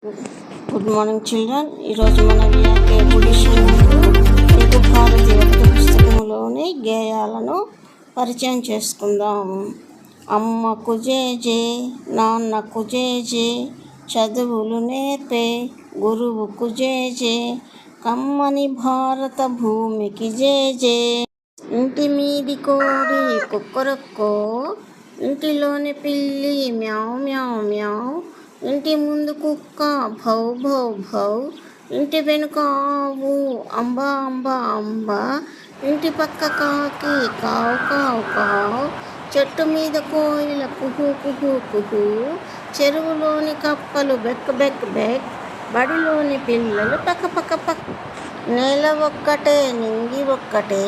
Good morning children. ఈరోజు మన VRK education Telugu భారతీయ పుస్తకంలోని గేయాలను పరిచయం చేసుకుందాం. అమ్మకు జేజే, నాన్నకు జేజే, చదువులు నేర్పే గురువుకు జేజే, కమ్మని భారత భూమికి జేజే. ఇంటి మీది కోడి కుక్కరొక్కో, ఇంటిలోని పిల్లి మ్యావ్ మ్యావ్ మ్యావ్, ఇంటి ముందు కుక్క భౌ భౌ భౌ, ఇంటి వెనుక ఆవు అంబా అంబా అంబా, ఇంటి పక్క కాకి కావు కావు కావు, చెట్టు మీద కోయిల కుహు కుహు కుహు, చెరువులోని కప్పలు బెక్ బెక్ బెక్, బడిలోని పిల్లలు పక్క పక్క పక్క. నేల ఒక్కటే, నింగి ఒక్కటే,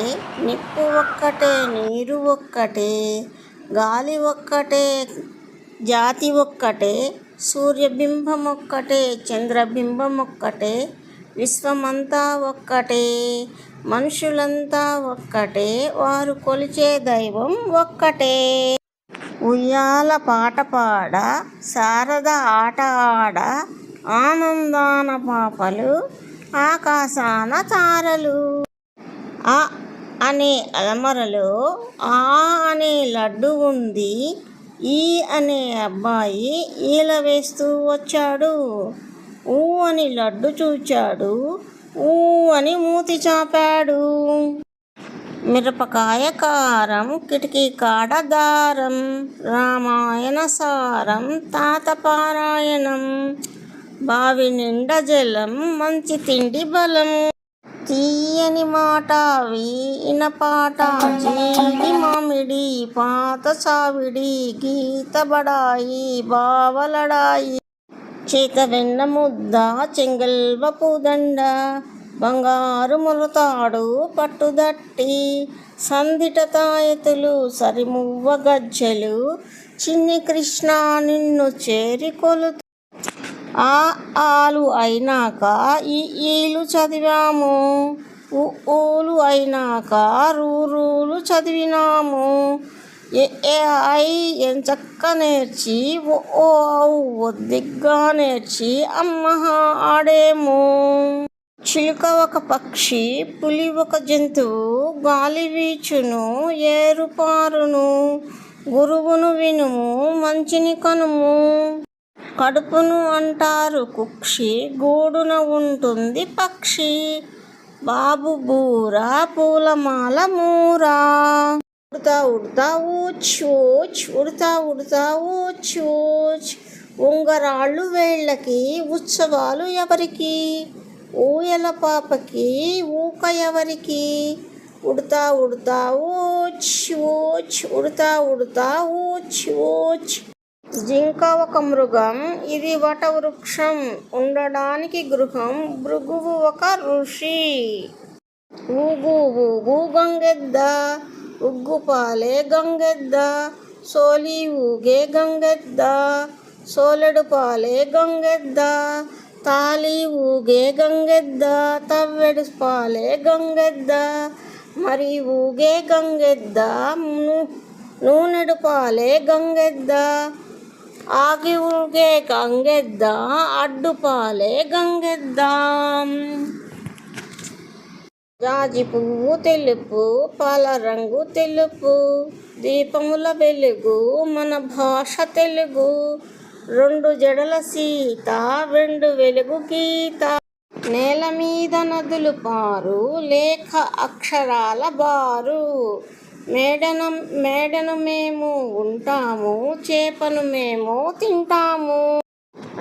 నిప్పు ఒక్కటే, నీరు ఒక్కటే, గాలి ఒక్కటే, జాతి ఒక్కటే, సూర్యబింబం ఒక్కటే, చంద్రబింబం ఒక్కటే, విశ్వమంతా ఒక్కటే, మనుషులంతా ఒక్కటే, వారు కొలిచే దైవం ఒక్కటే. ఉయ్యాల పాట పాడ, శారద ఆట ఆడ, ఆనందాన పాపలు, ఆకాశాన తారలు. ఆ అనే అలమరలో ఆ అనే లడ్డు ఉంది. ఈ అనే అబ్బాయి ఈల వేస్తూ వచ్చాడు. ఊ అని లడ్డు చూచాడు, ఊ అని మూతి చాపాడు. మిరపకాయ కారం, కిటికీ కాడ దారం, రామాయణ సారం, తాత పారాయణం, బావి నిండా జలం, మంచి తిండి బలం. తీయని మాట వీణ పాట, జీడి మామిడి పాత చావిడి, గీత బడాయి బావలడాయి, చేత వెన్న ముద్ద చెంగల్వపు దండ, బంగారు మొలతాడు పట్టుదట్టి, సందిట తాయతులు సరిమువ్వ గజ్జెలు, చిన్ని కృష్ణ నిన్ను చేరి కొలుతు. ఆ ఆలు అయినాక ఈ ఈలు చదివాము, ఉ ఊలు అయినాక రూలు చదివినాము, ఏ ఐ ఎంచక్క నేర్చి, ఓ ఒద్దిగ్గా నేర్చి అమ్మహ ఆడేము. చిలుక ఒక పక్షి, పులి ఒక జంతువు, గాలి వీచును ఏరుపారును, గురువును వినుము మంచిని కనుము. కడుపును అంటారు కుక్షి, గూడున ఉంటుంది పక్షి, బాబు బూరా పూలమాల మూరా. ఉడతా ఉడతా ఊచ్ ఉడతా ఉడతా ఊచ్, ఉంగరాళ్ళు వేళ్ళకి ఉత్సవాలు ఎవరికి, ఊయల పాపకి ఊక ఎవరికి. ఉడతా ఉడతా ఊచ్ ఉడతా ఉడతా ఊచ్. జింక ఒక మృగం, ఇది వటవృక్షం, ఉండడానికి గృహం, భృగువు ఒక ఋషి. ఊగు ఊగు గంగెద్ద, ఉగ్గుపాలే గంగెద్ద, సోలి ఊగే గంగెద్ద, సోలెడు పాలే గంగెద్ద, తాలి ఊగే గంగెద్ద, తవ్వెడు పాలే గంగెద్ద, మరి ఊగే గంగెద్ద, నూనెడు పాలే గంగెద్ద, ఆగి ఊగే గంగెద్ద, అడ్డుపాలే గంగెద్ద. జాజి పువ్వు తెలుపు, పాల రంగు తెలుపు, దీపముల వెలుగు మన భాష తెలుగు, రెండు జడల సీత రెండు వెలుగు గీత. నేల మీద నదులు పారు, లేఖ అక్షరాల బారు, మేడను మేము ఉంటాము, చేపను మేము తింటాము.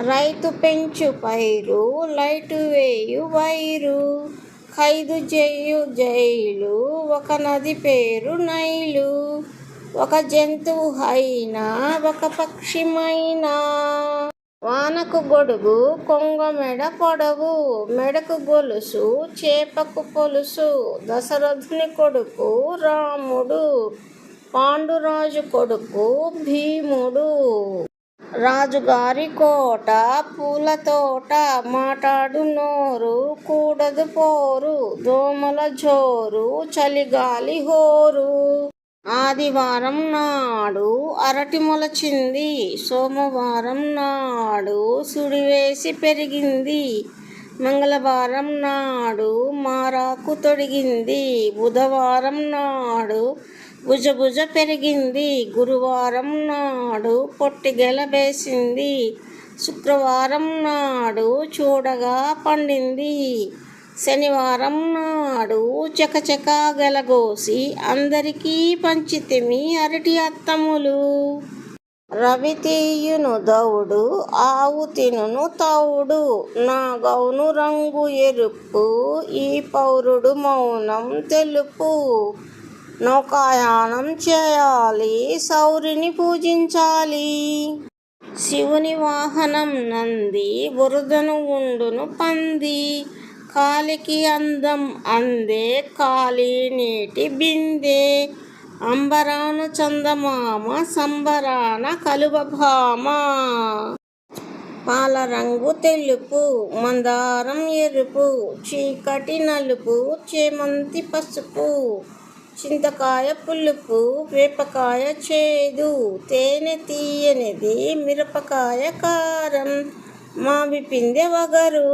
రైతు పెంచు పైరు, లైటు వేయు వైరు, ఖైదు చేయు జైలు, ఒక నది పేరు నైలు, ఒక జంతువు అయినా ఒక పక్షిమైనా. వానకు గొడుగు, కొంగ మెడ పొడవు, మెడకు గొలుసు, చేపకు పొలుసు, దశరథుని కొడుకు రాముడు, పాండురాజు కొడుకు భీముడు. రాజుగారి కోట, పూల తోట, మాటాడు నోరు, కూడదు పోరు, దోమల జోరు, చలిగాలి హోరు. ఆదివారం నాడు అరటి మొలచింది, సోమవారం నాడు సుడివేసి పెరిగింది, మంగళవారం నాడు మారాకు తొడిగింది, బుధవారం నాడు భుజ పెరిగింది, గురువారం నాడు పొట్టిగెల వేసింది, శుక్రవారం నాడు చూడగా పండింది, శనివారం నాడు చకచక గెలగోసి అందరికీ పంచితిమి అరటి అత్తములు. రవి తీయును దౌడు, ఆవు తినును తౌడు, నా గౌను రంగు ఎరుపు, ఈ పౌరుడు మౌనం తెలుపు. నౌకాయానం చేయాలి, సౌరిని పూజించాలి. శివుని వాహనం నంది, బురదను ఉండును పంది, కాలికి అందం అందే కాలి నీటి బిందె, అంబరాన చందమామ సంబరాన కలువభామ. పాల రంగు తెలుపు, మందారం ఎరుపు, చీకటి నలుపు, చేమంతి పసుపు, చింతకాయ పులుపు, వేపకాయ చేదు, తేనె తీయనిది, మిరపకాయ కారం, మావి పిందె వగరు.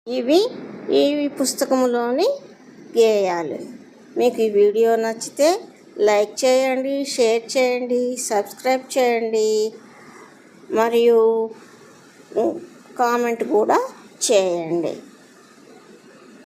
ఇవి ఈ పుస్తకంలోని గేయాలు. మీకు ఈ వీడియో నచ్చితే లైక్ చేయండి, షేర్ చేయండి, సబ్స్క్రైబ్ చేయండి, మరియు కామెంట్ కూడా చేయండి.